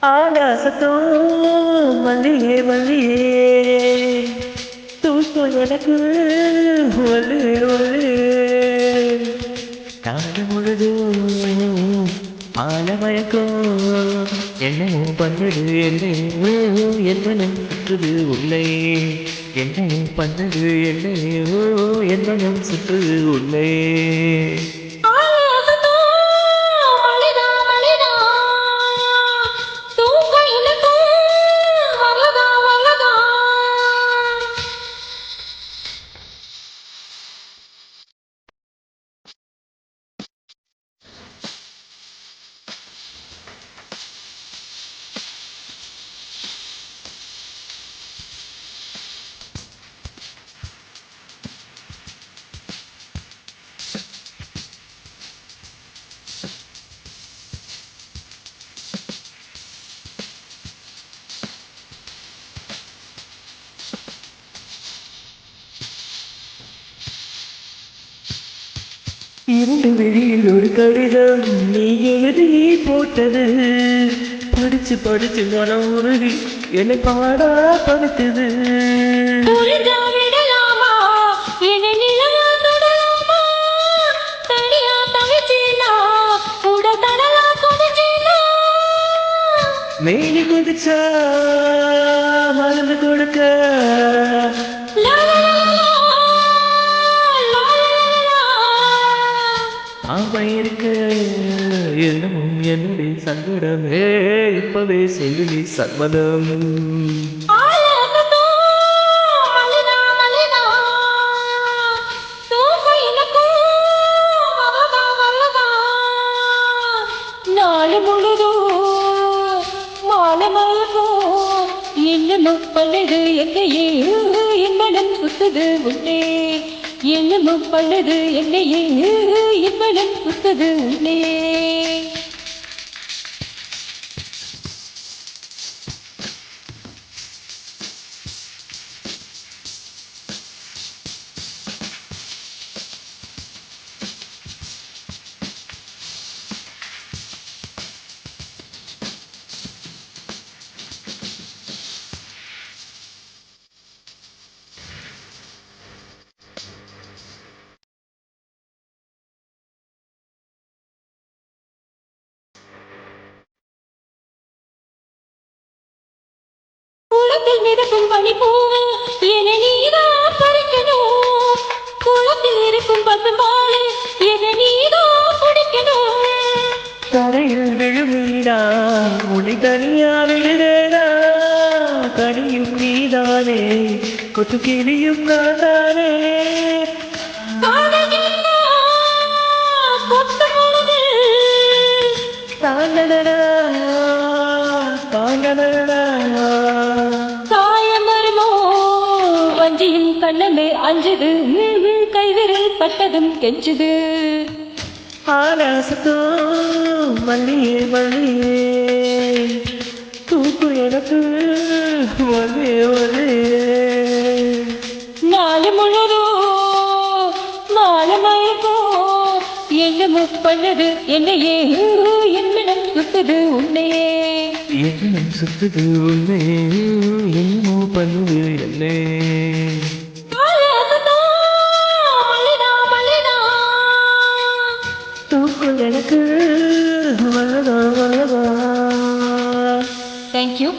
ஆகாசத்தும் மல்லியே மல்லியே தூக்கம் எனக்கு ஒல்லே ஒல்லே நாடு முழுதும் ஆலமயக்கம் என்னையும் பண்ணுது என்னையும் என்னும் சுற்றுது உள்ளே என்னையும் பண்ணுது என்னையும் என்னும் சுற்றுது உள்ளே இரண்டு வெளியில் ஒரு கடிதம் நீ எழுதி போட்டது படிச்சு படிச்சு மனம் உருகி என்னை பாடா படுத்தது மேலி குதிச்சா மருந்து கொடுக்க அவன் இருக்க என்னமும் என்னுடைய சங்கடமே இப்பவே சொல்லி சம்மதம் நாலு முழுதும் மாலை மலர்வோம் என்னமும் பல்லது என்னையே என்பனம் சுத்தது உன்னே என்னமும் பல்லது என்னையே என்பனம் சுத்தது உன்னே குளத்தில் மிதக்கும் பனிப்பூவு என நீதான் பறிக்கணும் குளத்தில் இருக்கும் பசும்பாலு என நீதான் குடிக்கணும் தரையில் விழுமீடா உன்னை தனியா விழுதேடா கனியும் நீதானே கொத்து கிளியும் நான் தானே தாங்கடா தாங்கடா காயம் வருமோ வஞ்சியின் கண்ணமே அஞ்சுது கைவிரல் பட்டதும் கெஞ்சுது ஆகாசத்தும் மல்லியே மல்லியே தூக்கு எனக்கு ஒரே ஒரே நாலு முழுதும் மாலை மயக்கோ என்னமும் பண்ணது என்னையே என்னிடம் சுத்தது உன்னையே என்னும் சுத்துது உன்னே என்னமோ பண்ணுது என்னே தூக்கு எனக்கு வல்லதா வல்லதா. Thank you.